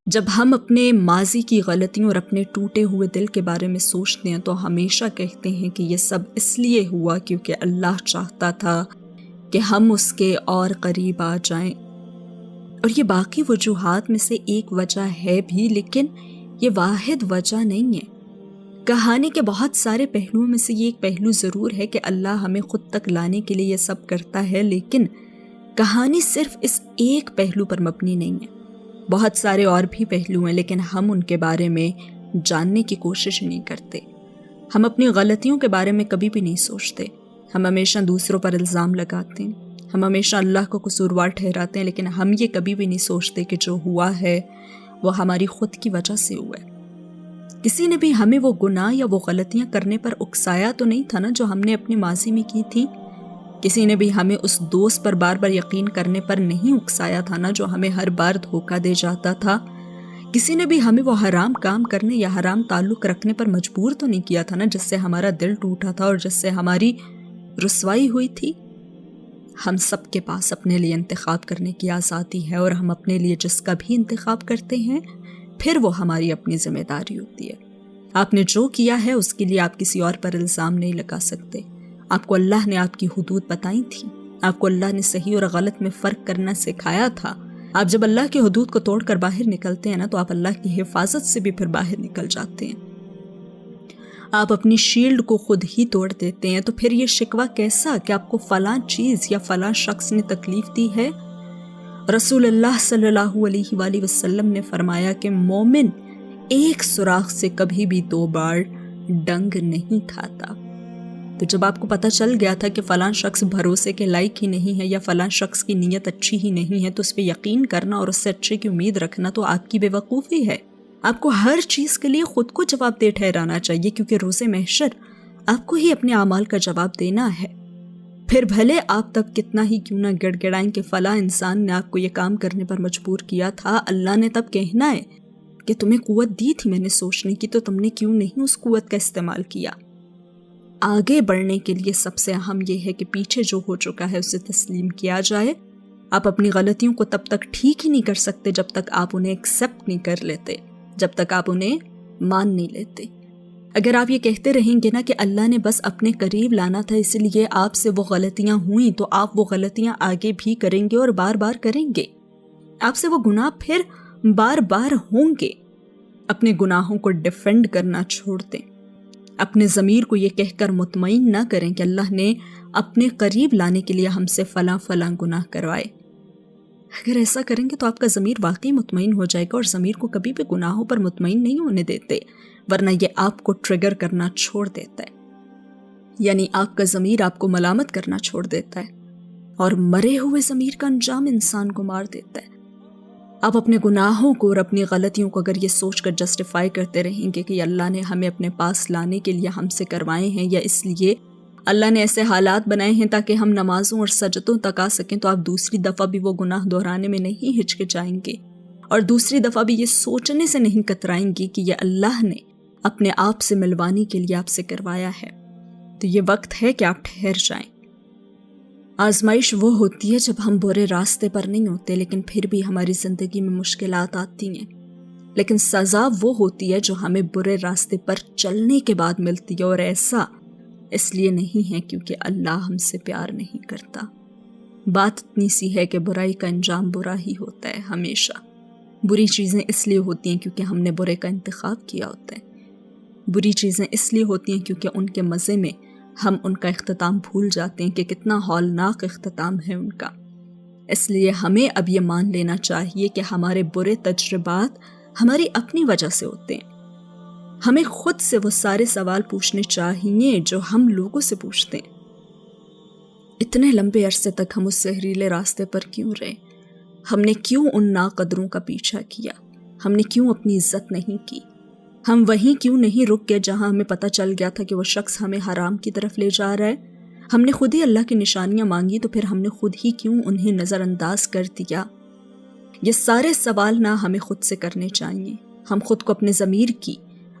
جب ہم اپنے ماضی کی غلطیوں اور اپنے ٹوٹے ہوئے دل کے بارے میں سوچتے ہیں تو ہمیشہ کہتے ہیں کہ یہ سب اس لیے ہوا کیونکہ اللہ چاہتا تھا کہ ہم اس کے اور قریب آ جائیں. اور یہ باقی وجوہات میں سے ایک وجہ ہے بھی، لیکن یہ واحد وجہ نہیں ہے. کہانی کے بہت سارے پہلوؤں میں سے یہ ایک پہلو ضرور ہے کہ اللہ ہمیں خود تک لانے کے لیے یہ سب کرتا ہے، لیکن کہانی صرف اس ایک پہلو پر مبنی نہیں ہے. بہت سارے اور بھی پہلو ہیں، لیکن ہم ان کے بارے میں جاننے کی کوشش نہیں کرتے. ہم اپنی غلطیوں کے بارے میں کبھی بھی نہیں سوچتے. ہم ہمیشہ دوسروں پر الزام لگاتے ہیں، ہم ہمیشہ اللہ کو قصوروار ٹھہراتے ہیں، لیکن ہم یہ کبھی بھی نہیں سوچتے کہ جو ہوا ہے وہ ہماری خود کی وجہ سے ہوا ہے. کسی نے بھی ہمیں وہ گناہ یا وہ غلطیاں کرنے پر اکسایا تو نہیں تھا نا جو ہم نے اپنے ماضی میں کی تھی. کسی نے بھی ہمیں اس دوست پر بار بار یقین کرنے پر نہیں اکسایا تھا نا جو ہمیں ہر بار دھوکہ دے جاتا تھا. کسی نے بھی ہمیں وہ حرام کام کرنے یا حرام تعلق رکھنے پر مجبور تو نہیں کیا تھا نا جس سے ہمارا دل ٹوٹا تھا اور جس سے ہماری رسوائی ہوئی تھی. ہم سب کے پاس اپنے لیے انتخاب کرنے کی آزادی ہے، اور ہم اپنے لیے جس کا بھی انتخاب کرتے ہیں پھر وہ ہماری اپنی ذمہ داری ہوتی ہے. آپ نے جو کیا ہے اس کے لیے آپ کسی اور پر الزام نہیں لگا سکتے. آپ کو اللہ نے آپ کی حدود بتائی تھی، آپ کو اللہ نے صحیح اور غلط میں فرق کرنا سکھایا تھا. آپ جب اللہ کی حدود کو توڑ کر باہر نکلتے ہیں نا تو آپ اللہ کی حفاظت سے بھی پھر باہر نکل جاتے ہیں. آپ اپنی شیلڈ کو خود ہی توڑ دیتے ہیں، تو پھر یہ شکوہ کیسا کہ آپ کو فلاں چیز یا فلاں شخص نے تکلیف دی ہے؟ رسول اللہ صلی اللہ علیہ وآلہ وسلم نے فرمایا کہ مومن ایک سوراخ سے کبھی بھی 2 بار ڈنگ نہیں کھاتا. تو جب آپ کو پتہ چل گیا تھا کہ فلاں شخص بھروسے کے لائق ہی نہیں ہے یا فلاں شخص کی نیت اچھی ہی نہیں ہے، تو اس پہ یقین کرنا اور اس سے اچھے کی امید رکھنا تو آپ کی بے وقوفی ہے. آپ کو ہر چیز کے لیے خود کو جواب دہ ٹھہرانا چاہیے، کیونکہ روز محشر آپ کو ہی اپنے اعمال کا جواب دینا ہے. پھر بھلے آپ تب کتنا ہی کیوں نہ گڑ گڑائیں کہ فلاں انسان نے آپ کو یہ کام کرنے پر مجبور کیا تھا، اللہ نے تب کہنا ہے کہ تمہیں قوت دی تھی میں نے سوچنے کی، تو تم نے کیوں نہیں اس قوت کا استعمال کیا. آگے بڑھنے کے لیے سب سے اہم یہ ہے کہ پیچھے جو ہو چکا ہے اسے تسلیم کیا جائے. آپ اپنی غلطیوں کو تب تک ٹھیک ہی نہیں کر سکتے جب تک آپ انہیں ایکسیپٹ نہیں کر لیتے، جب تک آپ انہیں مان نہیں لیتے. اگر آپ یہ کہتے رہیں گے نا کہ اللہ نے بس اپنے قریب لانا تھا اس لیے آپ سے وہ غلطیاں ہوئیں، تو آپ وہ غلطیاں آگے بھی کریں گے اور بار بار کریں گے. آپ سے وہ گناہ پھر بار بار ہوں گے. اپنے گناہوں کو ڈیفینڈ کرنا چھوڑ دیں. اپنے ضمیر کو یہ کہہ کر مطمئن نہ کریں کہ اللہ نے اپنے قریب لانے کے لیے ہم سے فلاں فلاں گناہ کروائے. اگر ایسا کریں گے تو آپ کا ضمیر واقعی مطمئن ہو جائے گا، اور ضمیر کو کبھی بھی گناہوں پر مطمئن نہیں ہونے دیتے، ورنہ یہ آپ کو ٹریگر کرنا چھوڑ دیتا ہے. یعنی آپ کا ضمیر آپ کو ملامت کرنا چھوڑ دیتا ہے، اور مرے ہوئے ضمیر کا انجام انسان کو مار دیتا ہے. آپ اپنے گناہوں کو اور اپنی غلطیوں کو اگر یہ سوچ کر جسٹیفائی کرتے رہیں گے کہ اللہ نے ہمیں اپنے پاس لانے کے لیے ہم سے کروائے ہیں، یا اس لیے اللہ نے ایسے حالات بنائے ہیں تاکہ ہم نمازوں اور سجدوں تک آ سکیں، تو آپ دوسری دفعہ بھی وہ گناہ دہرانے میں نہیں ہچکچائیں گے، اور دوسری دفعہ بھی یہ سوچنے سے نہیں کترائیں گے کہ یہ اللہ نے اپنے آپ سے ملوانے کے لیے آپ سے کروایا ہے. تو یہ وقت ہے کہ آپ ٹھہر جائیں. آزمائش وہ ہوتی ہے جب ہم برے راستے پر نہیں ہوتے لیکن پھر بھی ہماری زندگی میں مشکلات آتی ہیں. لیکن سزا وہ ہوتی ہے جو ہمیں برے راستے پر چلنے کے بعد ملتی ہے، اور ایسا اس لیے نہیں ہے کیونکہ اللہ ہم سے پیار نہیں کرتا. بات اتنی سی ہے کہ برائی کا انجام برا ہی ہوتا ہے. ہمیشہ بری چیزیں اس لیے ہوتی ہیں کیونکہ ہم نے برے کا انتخاب کیا ہوتا ہے. بری چیزیں اس لیے ہوتی ہیں کیونکہ ان کے مزے میں ہم ان کا اختتام بھول جاتے ہیں کہ کتنا ہولناک اختتام ہے ان کا. اس لیے ہمیں اب یہ مان لینا چاہیے کہ ہمارے برے تجربات ہماری اپنی وجہ سے ہوتے ہیں. ہمیں خود سے وہ سارے سوال پوچھنے چاہیے جو ہم لوگوں سے پوچھتے ہیں. اتنے لمبے عرصے تک ہم اس زہریلے راستے پر کیوں رہے؟ ہم نے کیوں ان ناقدروں کا پیچھا کیا؟ ہم نے کیوں اپنی عزت نہیں کی؟ ہم وہیں کیوں نہیں رک گئے جہاں ہمیں پتہ چل گیا تھا کہ وہ شخص ہمیں حرام کی طرف لے جا رہا ہے؟ ہم نے خود ہی اللہ کی نشانیاں مانگی تو پھر ہم نے خود ہی کیوں انہیں نظر انداز کر دیا؟ یہ سارے سوال نہ ہمیں خود سے کرنے چاہیے. ہم خود کو اپنے ضمیر کی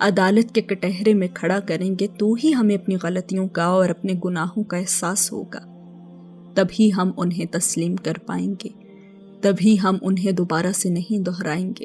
عدالت کے کٹہرے میں کھڑا کریں گے تو ہی ہمیں اپنی غلطیوں کا اور اپنے گناہوں کا احساس ہوگا. تبھی ہم انہیں تسلیم کر پائیں گے، تبھی ہم انہیں دوبارہ سے نہیں دہرائیں گے.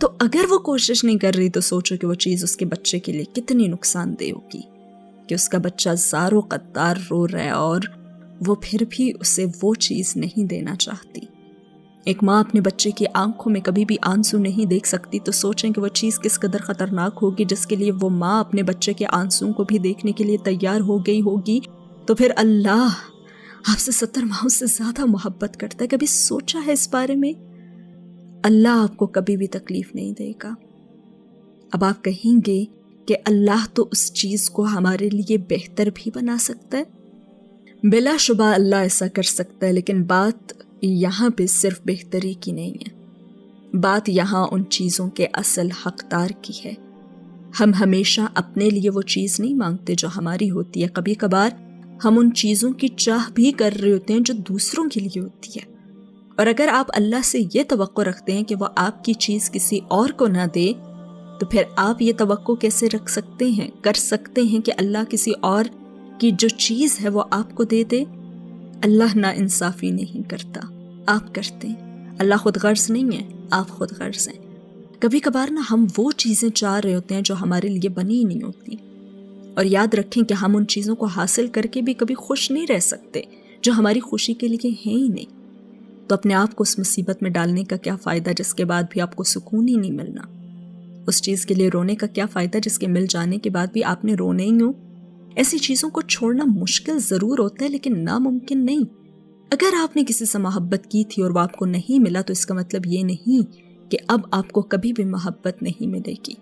تو اگر وہ کوشش نہیں کر رہی تو سوچو کہ وہ چیز اس کے بچے کے لیے کتنی نقصان دہ ہوگی، کہ اس کا بچہ زار و قطار رو رہا ہے اور وہ پھر بھی اسے وہ چیز نہیں دینا چاہتی۔ ایک ماں اپنے بچے کی آنکھوں میں کبھی بھی آنسو نہیں دیکھ سکتی، تو سوچیں کہ وہ چیز کس قدر خطرناک ہوگی جس کے لیے وہ ماں اپنے بچے کے آنسوں کو بھی دیکھنے کے لیے تیار ہو گئی ہوگی۔ تو پھر اللہ آپ سے 70 ماہوں سے زیادہ محبت کرتا ہے۔ کبھی سوچا ہے اس بارے میں؟ اللہ آپ کو کبھی بھی تکلیف نہیں دے گا۔ اب آپ کہیں گے کہ اللہ تو اس چیز کو ہمارے لیے بہتر بھی بنا سکتا ہے۔ بلا شبہ اللہ ایسا کر سکتا ہے، لیکن بات یہاں پہ صرف بہتری کی نہیں ہے، بات یہاں ان چیزوں کے اصل حقدار کی ہے۔ ہم ہمیشہ اپنے لیے وہ چیز نہیں مانگتے جو ہماری ہوتی ہے، کبھی کبھار ہم ان چیزوں کی چاہ بھی کر رہے ہوتے ہیں جو دوسروں کے لیے ہوتی ہے۔ اور اگر آپ اللہ سے یہ توقع رکھتے ہیں کہ وہ آپ کی چیز کسی اور کو نہ دے، تو پھر آپ یہ توقع کیسے رکھ سکتے ہیں، کر سکتے ہیں کہ اللہ کسی اور کی جو چیز ہے وہ آپ کو دے دے؟ اللہ نا انصافی نہیں کرتا، آپ کرتے ہیں۔ اللہ خود غرض نہیں ہے، آپ خود غرض ہیں۔ کبھی کبھار نا ہم وہ چیزیں چاہ رہے ہوتے ہیں جو ہمارے لیے بنی ہی نہیں ہوتی، اور یاد رکھیں کہ ہم ان چیزوں کو حاصل کر کے بھی کبھی خوش نہیں رہ سکتے جو ہماری خوشی کے لیے ہیں ہی نہیں۔ تو اپنے آپ کو اس مصیبت میں ڈالنے کا کیا فائدہ جس کے بعد بھی آپ کو سکون ہی نہیں ملنا؟ اس چیز کے لیے رونے کا کیا فائدہ جس کے مل جانے کے بعد بھی آپ نے رونے ہی ہو؟ ایسی چیزوں کو چھوڑنا مشکل ضرور ہوتا ہے لیکن ناممکن نہیں۔ اگر آپ نے کسی سے محبت کی تھی اور وہ آپ کو نہیں ملا تو اس کا مطلب یہ نہیں کہ اب آپ کو کبھی بھی محبت نہیں ملے گی۔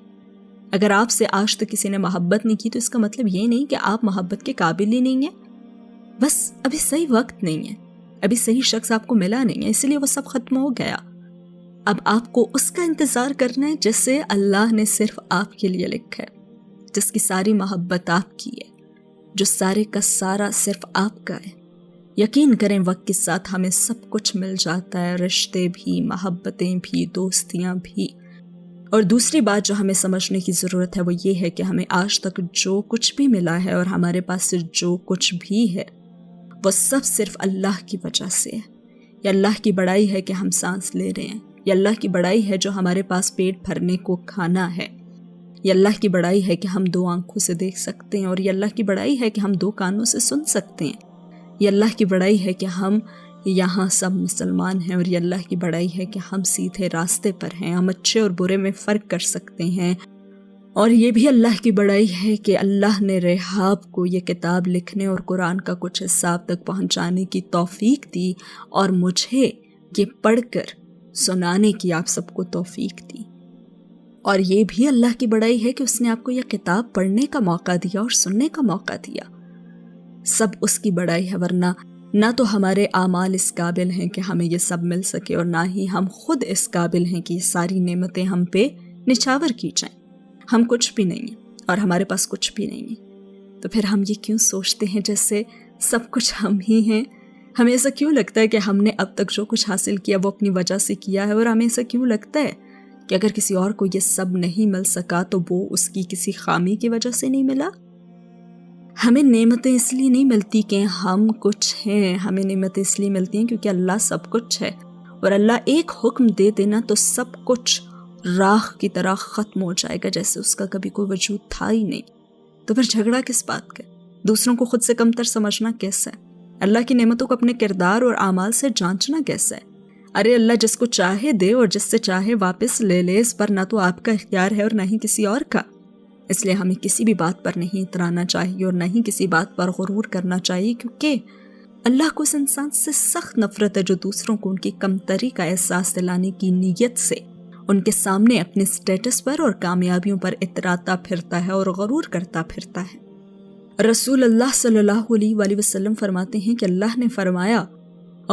اگر آپ سے آج تک کسی نے محبت نہیں کی تو اس کا مطلب یہ نہیں کہ آپ محبت کے قابل ہی نہیں ہیں، بس ابھی صحیح وقت نہیں ہے، ابھی صحیح شخص آپ کو ملا نہیں ہے، اس لیے وہ سب ختم ہو گیا۔ اب آپ کو اس کا انتظار کرنا ہے جسے اللہ نے صرف آپ کے لیے لکھا ہے، جس کی ساری محبت آپ کی ہے، جو سارے کا سارا صرف آپ کا ہے۔ یقین کریں وقت کے ساتھ ہمیں سب کچھ مل جاتا ہے، رشتے بھی، محبتیں بھی، دوستیاں بھی۔ اور دوسری بات جو ہمیں سمجھنے کی ضرورت ہے وہ یہ ہے کہ ہمیں آج تک جو کچھ بھی ملا ہے اور ہمارے پاس سے جو کچھ بھی ہے وہ سب صرف اللہ کی وجہ سے ہے۔ یا اللہ کی بڑائی ہے کہ ہم سانس لے رہے ہیں، یا اللہ کی بڑائی ہے جو ہمارے پاس پیٹ بھرنے کو کھانا ہے، یا اللہ کی بڑائی ہے کہ ہم 2 آنکھوں سے دیکھ سکتے ہیں، اور یہ اللہ کی بڑائی ہے کہ ہم 2 کانوں سے سن سکتے ہیں۔ یہ اللہ کی بڑائی ہے کہ ہم یہاں سب مسلمان ہیں، اور یہ اللہ کی بڑائی ہے کہ ہم سیدھے راستے پر ہیں، ہم اچھے اور برے میں فرق کر سکتے ہیں۔ اور یہ بھی اللہ کی بڑائی ہے کہ اللہ نے رحاب کو یہ کتاب لکھنے اور قرآن کا کچھ حصہ آپ تک پہنچانے کی توفیق دی، اور مجھے یہ پڑھ کر سنانے کی آپ سب کو توفیق دی۔ اور یہ بھی اللہ کی بڑائی ہے کہ اس نے آپ کو یہ کتاب پڑھنے کا موقع دیا اور سننے کا موقع دیا۔ سب اس کی بڑائی ہے، ورنہ نہ تو ہمارے اعمال اس قابل ہیں کہ ہمیں یہ سب مل سکے، اور نہ ہی ہم خود اس قابل ہیں کہ یہ ساری نعمتیں ہم پہ نچھاور کی جائیں۔ ہم کچھ بھی نہیں ہیں اور ہمارے پاس کچھ بھی نہیں ہے، تو پھر ہم یہ کیوں سوچتے ہیں جیسے سب کچھ ہم ہی ہیں؟ ہمیں ایسا کیوں لگتا ہے کہ ہم نے اب تک جو کچھ حاصل کیا وہ اپنی وجہ سے کیا ہے، اور ہمیں ایسا کیوں لگتا ہے کہ اگر کسی اور کو یہ سب نہیں مل سکا تو وہ اس کی کسی خامی کی وجہ سے نہیں ملا؟ ہمیں نعمتیں اس لیے نہیں ملتی کہ ہم کچھ ہیں، ہمیں نعمتیں اس لیے ملتی ہیں کیونکہ اللہ سب کچھ ہے، اور اللہ ایک حکم دے دینا تو سب کچھ راکھ کی طرح ختم ہو جائے گا، جیسے اس کا کبھی کوئی وجود تھا ہی نہیں۔ تو پھر جھگڑا کس بات کا؟ دوسروں کو خود سے کمتر سمجھنا کیسا ہے؟ اللہ کی نعمتوں کو اپنے کردار اور اعمال سے جانچنا کیسا ہے؟ ارے اللہ جس کو چاہے دے اور جس سے چاہے واپس لے لے، اس پر نہ تو آپ کا اختیار ہے اور نہ ہی کسی اور کا۔ اس لیے ہمیں کسی بھی بات پر نہیں اترانا چاہیے اور نہ ہی کسی بات پر غرور کرنا چاہیے، کیونکہ اللہ کو اس انسان سے سخت نفرت ہے جو دوسروں کو ان کی کمتری کا احساس دلانے کی نیت سے ان کے سامنے اپنے سٹیٹس پر اور کامیابیوں پر اتراتا پھرتا ہے اور غرور کرتا پھرتا ہے۔ رسول اللہ صلی اللہ علیہ وآلہ وسلم فرماتے ہیں کہ اللہ نے فرمایا،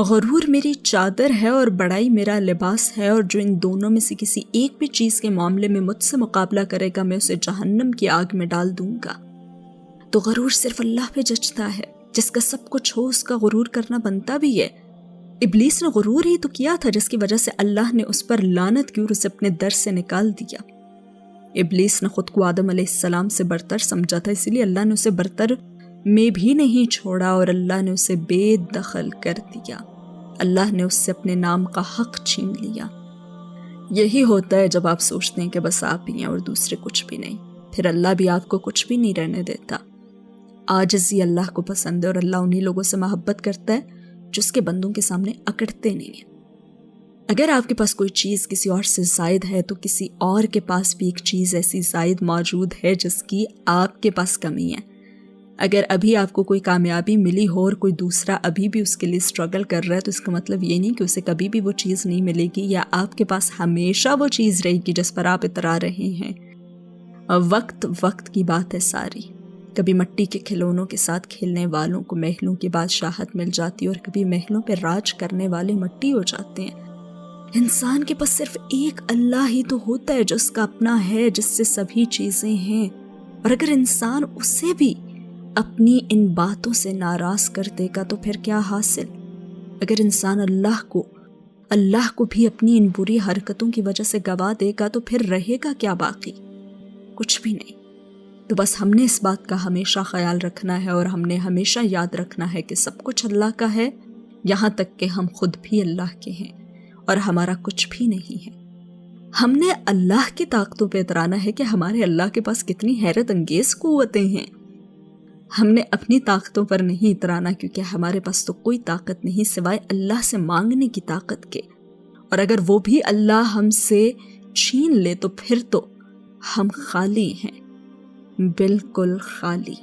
غرور میری چادر ہے اور بڑائی میرا لباس ہے، اور جو ان دونوں میں سے کسی ایک بھی چیز کے معاملے میں مجھ سے مقابلہ کرے گا میں اسے جہنم کی آگ میں ڈال دوں گا۔ تو غرور صرف اللہ پہ جچتا ہے، جس کا سب کچھ ہو اس کا غرور کرنا بنتا بھی ہے۔ ابلیس نے غرور ہی تو کیا تھا جس کی وجہ سے اللہ نے اس پر لعنت کی اور اسے اپنے در سے نکال دیا۔ ابلیس نے خود کو آدم علیہ السلام سے برتر سمجھا تھا، اسی لیے اللہ نے اسے برتر میں بھی نہیں چھوڑا اور اللہ نے اسے بے دخل کر دیا۔ اللہ نے اس سے اپنے نام کا حق چھین لیا۔ یہی ہوتا ہے جب آپ سوچتے ہیں کہ بس آپ ہی ہیں اور دوسرے کچھ بھی نہیں، پھر اللہ بھی آپ کو کچھ بھی نہیں رہنے دیتا۔ عاجزی اللہ کو پسند ہے اور اللہ انہی لوگوں سے محبت کرتا ہے جو اس کے بندوں کے سامنے اکڑتے نہیں ہیں۔ اگر آپ کے پاس کوئی چیز کسی اور سے زائد ہے تو کسی اور کے پاس بھی ایک چیز ایسی زائد موجود ہے جس کی آپ کے پاس کمی ہے۔ اگر ابھی آپ کو کوئی کامیابی ملی ہو اور کوئی دوسرا ابھی بھی اس کے لیے اسٹرگل کر رہا ہے تو اس کا مطلب یہ نہیں کہ اسے کبھی بھی وہ چیز نہیں ملے گی یا آپ کے پاس ہمیشہ وہ چیز رہے گی جس پر آپ اترا رہے ہیں۔ وقت کی بات ہے ساری۔ کبھی مٹی کے کھلونوں کے ساتھ کھیلنے والوں کو محلوں کی بادشاہت مل جاتی ہے اور کبھی محلوں پہ راج کرنے والے مٹی ہو جاتے ہیں۔ انسان کے پاس صرف ایک اللہ ہی تو ہوتا ہے جو اس کا اپنا ہے، جس سے سبھی چیزیں ہیں، اور اگر انسان اسے بھی اپنی ان باتوں سے ناراض کر دے گا تو پھر کیا حاصل؟ اگر انسان اللہ کو بھی اپنی ان بری حرکتوں کی وجہ سے گوا دے گا تو پھر رہے گا کیا باقی؟ کچھ بھی نہیں۔ تو بس ہم نے اس بات کا ہمیشہ خیال رکھنا ہے اور ہم نے ہمیشہ یاد رکھنا ہے کہ سب کچھ اللہ کا ہے، یہاں تک کہ ہم خود بھی اللہ کے ہیں اور ہمارا کچھ بھی نہیں ہے۔ ہم نے اللہ کی طاقتوں پہ اترانا ہے کہ ہمارے اللہ کے پاس کتنی حیرت انگیز قوتیں ہیں۔ ہم نے اپنی طاقتوں پر نہیں اترانا، کیونکہ ہمارے پاس تو کوئی طاقت نہیں سوائے اللہ سے مانگنے کی طاقت کے، اور اگر وہ بھی اللہ ہم سے چھین لے تو پھر تو ہم خالی ہیں، بالکل خالی۔